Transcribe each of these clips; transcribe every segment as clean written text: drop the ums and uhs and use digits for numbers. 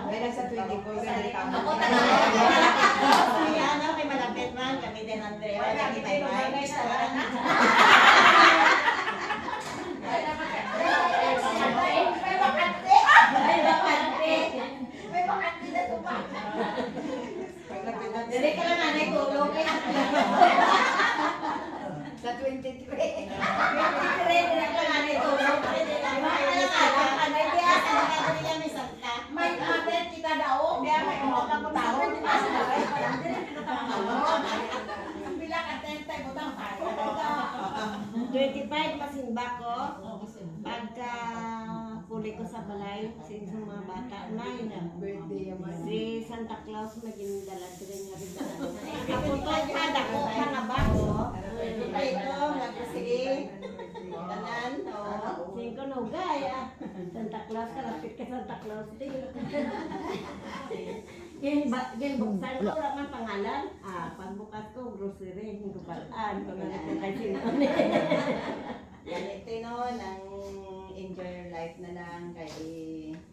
May nasa 24 sa tama. Ako talaga. Si ano, may malapit man. Kami din Andrea. Kami may may. Dili ka lang anay tulog. Sa 23. 23, dili ka lang anay tulog. May atin kita daw. Kaya may umot na tao. Bilang atente mo tang 25 masimba ko. Pagka puli ko sa balay, sa mga bata, Birthday naman. si Santa Claus maging daladrin nga rin daladrin. Ako to, kada ko, kanaba ko. Ito, nagkasige. Tanan, o. Singko no, gaya. Santa Claus, kalapit ka Santa Claus. Ganyan buksan ko, wala man pangalan. Pagbukas ko, grocery, hindi ko palaan. Pangalan ko kay Singko. Ganito no, nang enjoy your life na lang kay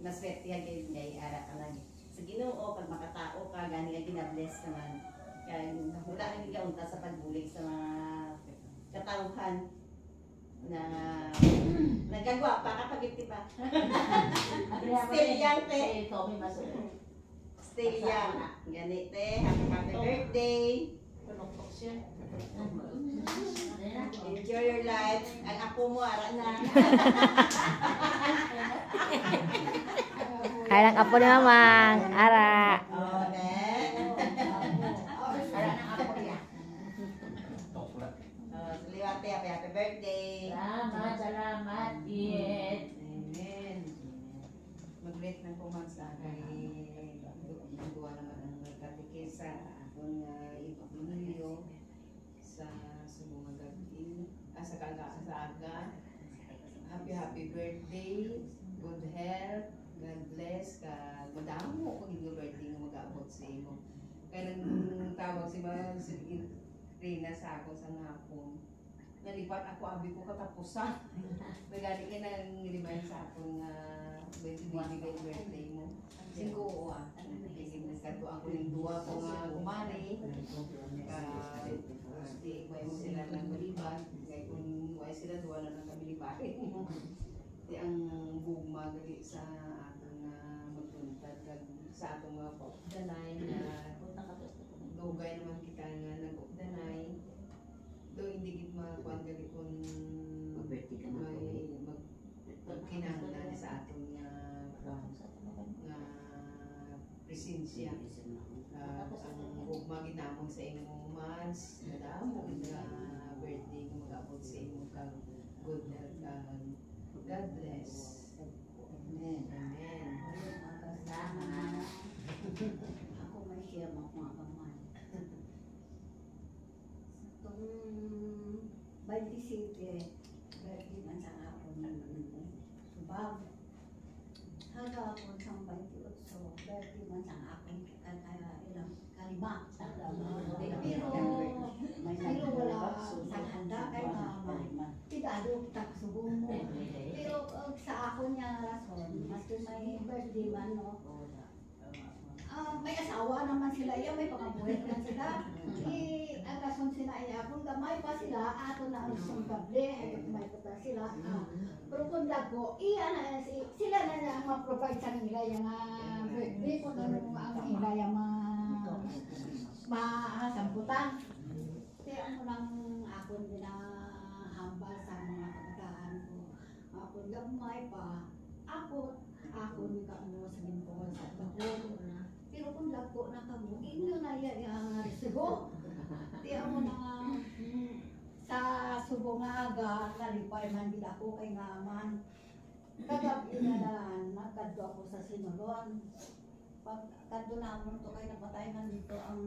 naswerte gid ngay ara ka lang. Sa Ginoo pag makatao ka gani nga gina-bless naman. Kay wala nang giunta sa pagbulig sa mga katawhan na nagagwa pa kapag iti pa. Still young te. Still young. Ganito, happy birthday. Enjoy your life. Ang apo mo, ara na. Alang apo ni Mamang, ara. Okay. Ara ng ako niya. Saliwate, happy birthday. Salamat, It. Amen. Mag-greet ng pumansa kay Duwa naman ang nagkatikisa akong ipapinilyo sa sumong gabi sa aga. Happy birthday, good health, God bless ka. Madamo kung yung birthday nga mag-abot sa imo. Kaya nang tawag si Rina sa ako sa ngapon. Nalipat ako, abi ko katapusan. Nagani ka nang nilibayan sa akong birthday mo. Singko nagkato ako ng duwa ko nga kumari. Di mo sila ng maliban. Kaya kung wala sila, duwa na lang kami libahin. Di ang bugma gali sa atong magpuntad sa atong pagdanay na dugay naman kita nga nag-updanay. Do hindi gid makuan gali kung may magkinahanglan sa atong presensya. Ang bugma ginamon sa imong months, nadamo nga birthday nga mag-abot sa imong kang good health. God bless. Amen. Amen. Ako may siya mga kamay. Itong 27, birthday man sa hapon subab. Haga ako sa 28, birthday man sa hapon ilang kalima. Pero wala sa handa kay mama. Tidalo tak subong mo. Pero sa ako niya rason, mas may birthday man no. May asawa naman sila iya, may pangabuhay naman sila. Ang rason sila iya, kung gamay pa sila, ato na ang sungkable, ay may puta sila. Pero kung lago, iya na sila na ang ma-provide sa nila yung birthday, kung ano ang nila yung masamputan. Kaya ano lang ako dinahambal sa mga kabataan ko. Ako gamay pa, ako ni kaano sa lingkod sa bago. Pero kung lago na kamo, inyo na yan yung resibo. Tiyan mo na sa subo nga aga, kalipay man bila ko kay ngaman. Kagabi na lang, nagkadto ako sa sinulon. Pag kadto na mo to kay napatay man dito ang